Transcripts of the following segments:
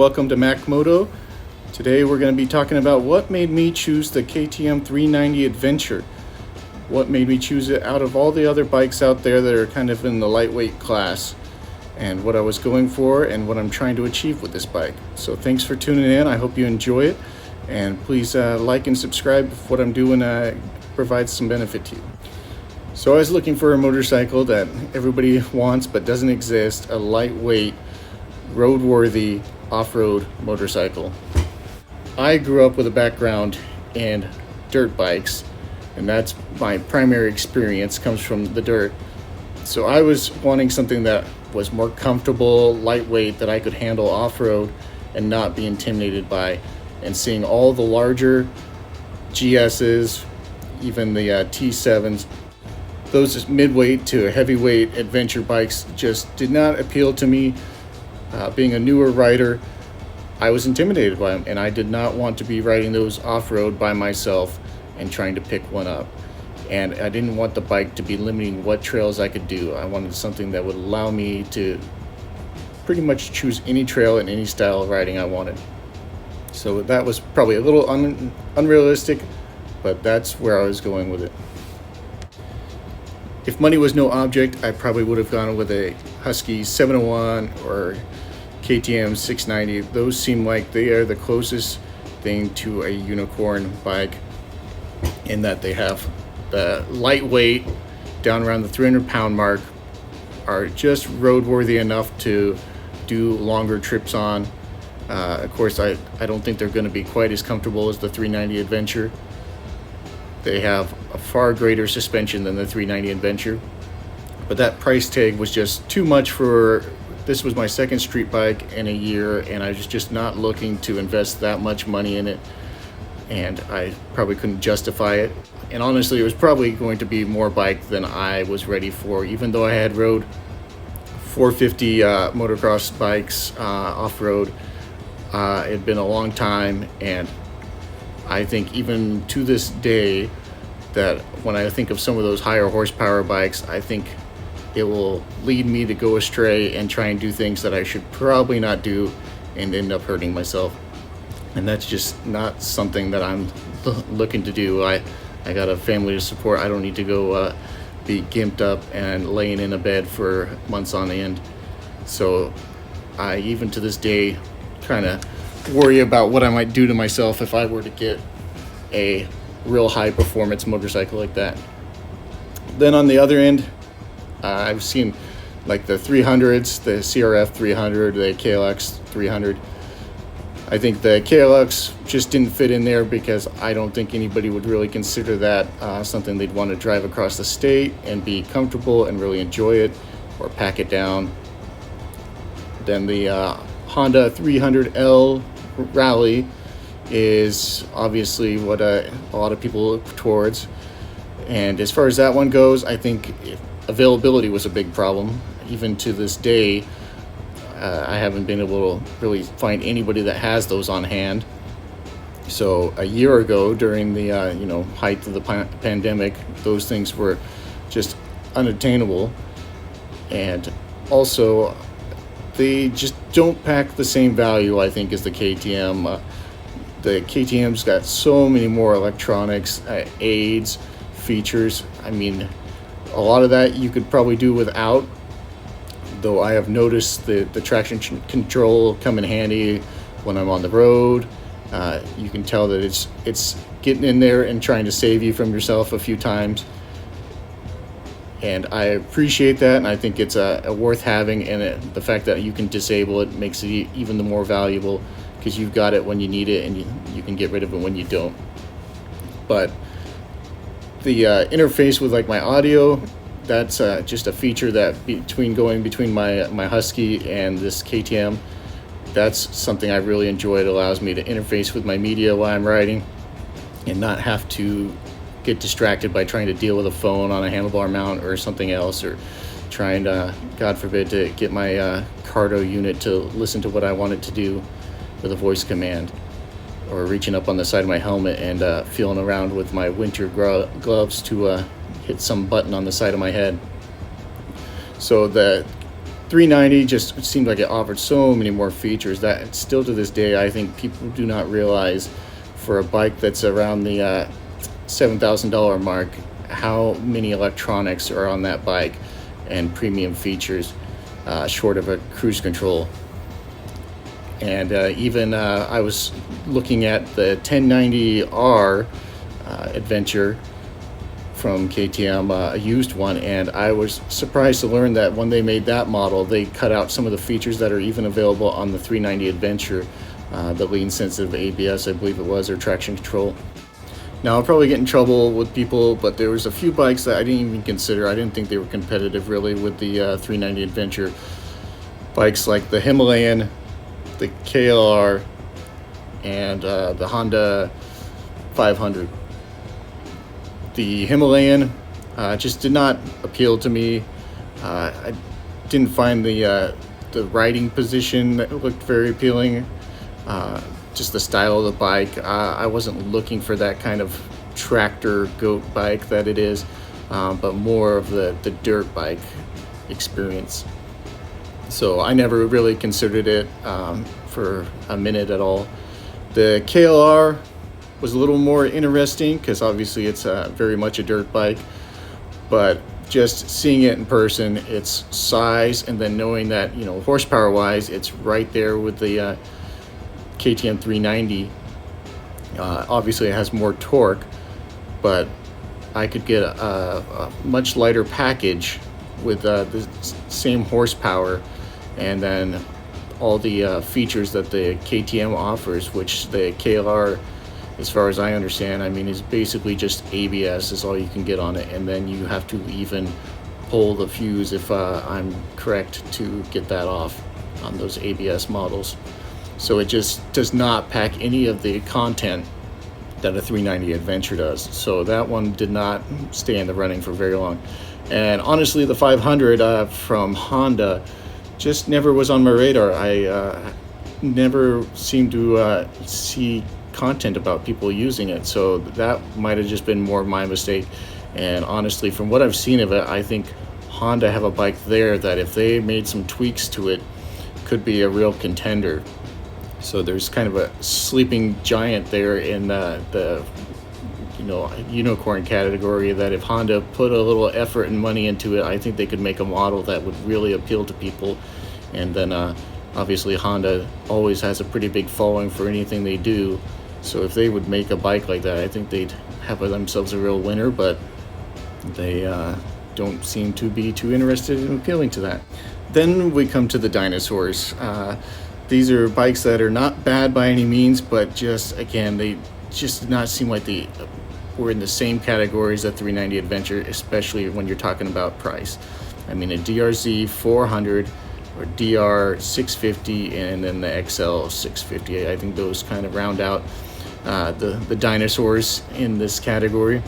welcome to MacMoto. Today we're going to be talking about what made me choose the KTM 390 Adventure. What made me choose it out of all the other bikes out there that are kind of in the lightweight class, and what I was going for and what I'm trying to achieve with this bike. So thanks for tuning in. I hope you enjoy it, and please like and subscribe if what I'm doing provides some benefit to you. So I was looking for a motorcycle that everybody wants but doesn't exist, a lightweight, roadworthy off-road motorcycle. I grew up with a background in dirt bikes, and that's my primary experience, comes from the dirt. So I was wanting something that was more comfortable, lightweight, that I could handle off-road and not be intimidated by. And seeing all the larger GSs, even the T7s, those midweight to heavyweight adventure bikes just did not appeal to me. Being a newer rider, I was intimidated by them, and I did not want to be riding those off-road by myself and trying to pick one up. And I didn't want the bike to be limiting what trails I could do. I wanted something that would allow me to pretty much choose any trail and any style of riding I wanted. So that was probably a little unrealistic, but that's where I was going with it. If money was no object, I probably would have gone with a Husky 701 or KTM 690. Those seem like they are the closest thing to a unicorn bike, in that they have the lightweight down around the 300-pound mark, are just roadworthy enough to do longer trips on. Of course, I don't think they're going to be quite as comfortable as the 390 Adventure. They have a far greater suspension than the 390 Adventure, but that price tag was just too much for. This was my second street bike in a year, and I was just not looking to invest that much money in it, and I probably couldn't justify it. And honestly, it was probably going to be more bike than I was ready for, even though I had rode 450 motocross bikes off-road. It had been a long time, and I think even to this day that when I think of some of those higher horsepower bikes, I think it will lead me to go astray and try and do things that I should probably not do and end up hurting myself. And that's just not something that I'm looking to do. I got a family to support. I don't need to go be gimped up and laying in a bed for months on end. So I, even to this day, kind of worry about what I might do to myself if I were to get a real high performance motorcycle like that. Then on the other end, I've seen like the 300s, the CRF 300, the KLX 300. I think the KLX just didn't fit in there because I don't think anybody would really consider that something they'd want to drive across the state and be comfortable and really enjoy it, or pack it down. Then the Honda 300L Rally is obviously what a lot of people look towards. And as far as that one goes, I think availability was a big problem. Even to this day, I haven't been able to really find anybody that has those on hand. So a year ago, during the height of the pandemic, those things were just unattainable. And also, they just don't pack the same value, I think, as the KTM. The KTM's got so many more electronics, aids, features. I mean, a lot of that you could probably do without, though I have noticed the traction control come in handy when I'm on the road. You can tell that it's getting in there and trying to save you from yourself a few times. And I appreciate that, and I think it's a worth having, and the fact that you can disable it makes it even the more valuable, because you've got it when you need it, and you can get rid of it when you don't. But the interface with like my audio, that's just a feature that between my Husky and this KTM, that's something I really enjoy. It allows me to interface with my media while I'm riding and not have to get distracted by trying to deal with a phone on a handlebar mount or something else, or trying to, God forbid, to get my Cardo unit to listen to what I want it to do with a voice command, or reaching up on the side of my helmet and feeling around with my winter gloves to hit some button on the side of my head. So the 390 just seemed like it offered so many more features that still to this day I think people do not realize, for a bike that's around the $7,000 mark, how many electronics are on that bike and premium features, short of a cruise control. And even I was looking at the 1090R Adventure from KTM, a used one, and I was surprised to learn that when they made that model, they cut out some of the features that are even available on the 390 Adventure, the lean sensitive ABS, I believe it was, or traction control. Now I'll probably get in trouble with people, but there was a few bikes that I didn't even consider. I didn't think they were competitive really with the 390 Adventure. Bikes like the Himalayan, the KLR, and the Honda 500. The Himalayan just did not appeal to me. I didn't find the riding position that looked very appealing. Just the style of the bike. I wasn't looking for that kind of tractor goat bike that it is, but more of the dirt bike experience. So I never really considered it for a minute at all. The KLR was a little more interesting because obviously it's very much a dirt bike, but just seeing it in person, its size, and then knowing that, you know, horsepower wise it's right there with the KTM 390. Obviously it has more torque, but I could get a much lighter package with the same horsepower, and then all the features that the KTM offers, which the KLR, as far as I understand, I mean, is basically just ABS is all you can get on it, and then you have to even pull the fuse, if I'm correct, to get that off on those ABS models. So it just does not pack any of the content that a 390 Adventure does. So that one did not stay in the running for very long. And honestly, the 500 from Honda just never was on my radar. I never seemed to see content about people using it, so that might have just been more my mistake. And honestly, from what I've seen of it, I think Honda have a bike there that if they made some tweaks to it could be a real contender. So there's kind of a sleeping giant there in the unicorn category, that if Honda put a little effort and money into it, I think they could make a model that would really appeal to people. And then obviously Honda always has a pretty big following for anything they do, so if they would make a bike like that, I think they'd have themselves a real winner, but they don't seem to be too interested in appealing to that. Then we come to the dinosaurs. These are bikes that are not bad by any means, but just, again, they just did not seem like they were in the same categories as 390 Adventure, especially when you're talking about price. I mean, a DRZ 400 or DR 650 and then the XL 650, I think those kind of round out the dinosaurs in this category,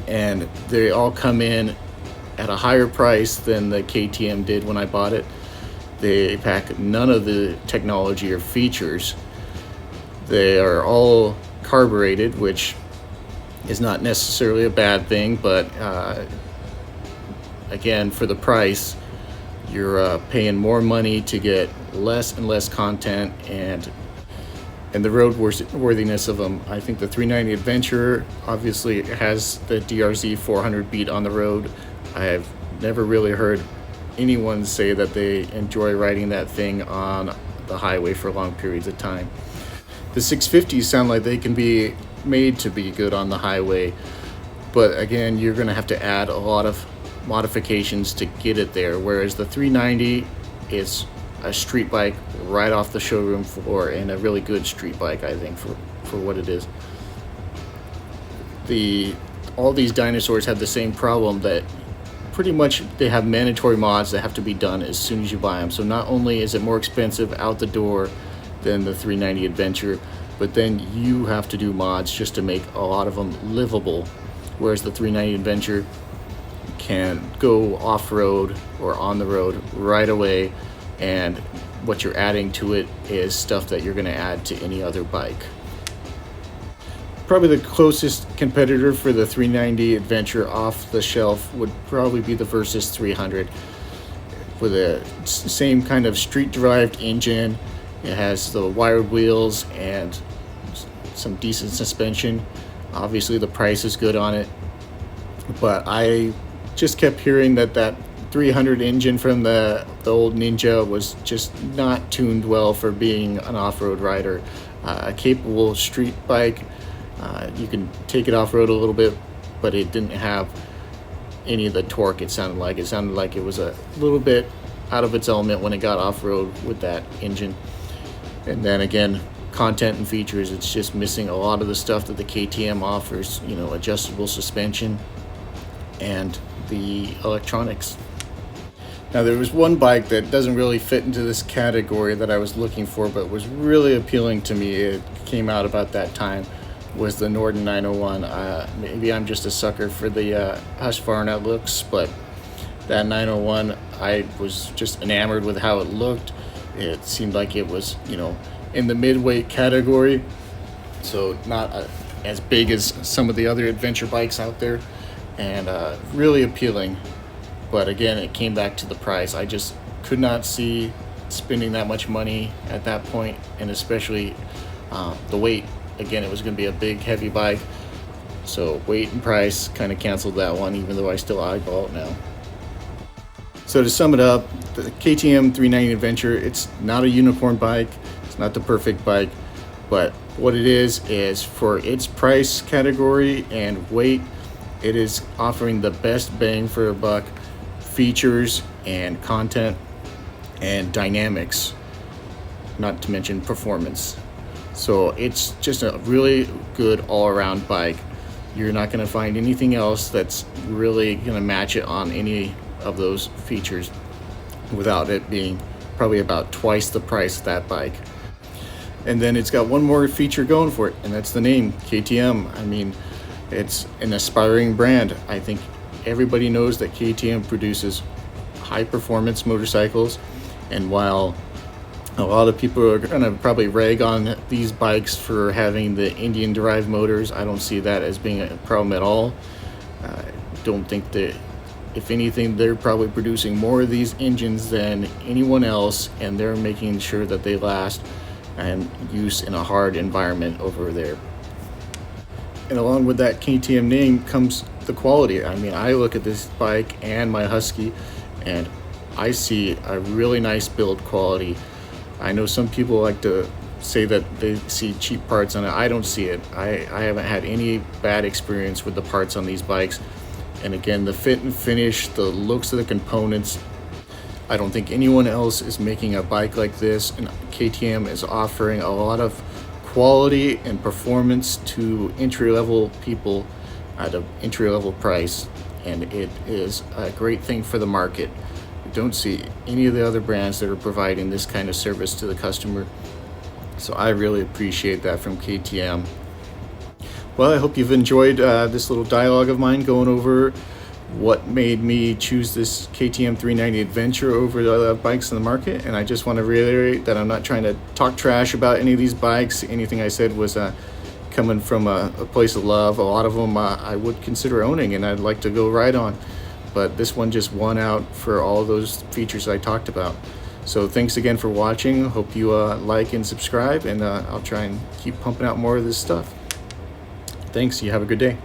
and they all come in at a higher price than the KTM did when I bought it. They pack none of the technology or features. They are all carbureted, which is not necessarily a bad thing, but again, for the price, you're paying more money to get less and less content, and the roadworthiness of them. I think the 390 Adventure obviously has the DRZ 400 beat on the road. I have never really heard anyone say that they enjoy riding that thing on the highway for long periods of time. The 650s sound like they can be made to be good on the highway, but again, you're going to have to add a lot of modifications to get it there, whereas the 390 is a street bike right off the showroom floor, and a really good street bike, I think, for what it is. All these dinosaurs have the same problem, that pretty much they have mandatory mods that have to be done as soon as you buy them. So not only is it more expensive out the door than the 390 Adventure, but then you have to do mods just to make a lot of them livable, whereas the 390 Adventure can go off-road or on the road right away, and what you're adding to it is stuff that you're going to add to any other bike. Probably the closest competitor for the 390 Adventure off the shelf would probably be the Versys 300. with a same kind of street derived engine. It has the wired wheels and some decent suspension. Obviously the price is good on it, but I just kept hearing that 300 engine from the old Ninja was just not tuned well for being an off-road rider. A capable street bike, you can take it off-road a little bit, but it didn't have any of the torque. It sounded like it was a little bit out of its element when it got off-road with that engine. And then again, content and features, it's just missing a lot of the stuff that the KTM offers, you know, adjustable suspension and the electronics. Now there was one bike that doesn't really fit into this category that I was looking for, but was really appealing to me. It came out about that time, was the Norden 901. Maybe I'm just a sucker for the Husqvarna looks, but that 901, I was just enamored with how it looked. It seemed like it was, you know, in the midweight category, so not as big as some of the other adventure bikes out there, and really appealing. But again, it came back to the price. I just could not see spending that much money at that point, and especially the weight. Again, it was going to be a big, heavy bike, so weight and price kind of canceled that one, even though I still eyeball it now. So to sum it up, the KTM 390 Adventure, it's not a unicorn bike, it's not the perfect bike, but what it is for its price category and weight, it is offering the best bang for a buck features and content and dynamics, not to mention performance. So it's just a really good all-around bike. You're not going to find anything else that's really going to match it on any of those features without it being probably about twice the price of that bike. And then it's got one more feature going for it, and that's the name KTM. I mean, it's an aspiring brand. I think everybody knows that KTM produces high performance motorcycles, and while a lot of people are going to probably rag on these bikes for having the Indian derived motors, I don't see that as being a problem at all. I don't think that, if anything, they're probably producing more of these engines than anyone else, and they're making sure that they last and use in a hard environment over there. And along with that KTM name comes the quality. I mean, I look at this bike and my Husky, and I see a really nice build quality. I know some people like to say that they see cheap parts on it. I don't see it. I haven't had any bad experience with the parts on these bikes. And again, the fit and finish, the looks of the components, I don't think anyone else is making a bike like this, and KTM is offering a lot of quality and performance to entry-level people at an entry-level price, and it is a great thing for the market. I don't see any of the other brands that are providing this kind of service to the customer, so I really appreciate that from KTM. Well, I hope you've enjoyed this little dialogue of mine going over what made me choose this KTM 390 Adventure over the other bikes in the market. And I just want to reiterate that I'm not trying to talk trash about any of these bikes. Anything I said was coming from a place of love. A lot of them I would consider owning and I'd like to go ride on, but this one just won out for all those features I talked about. So thanks again for watching. Hope you like and subscribe, and I'll try and keep pumping out more of this stuff. Thanks. You have a good day.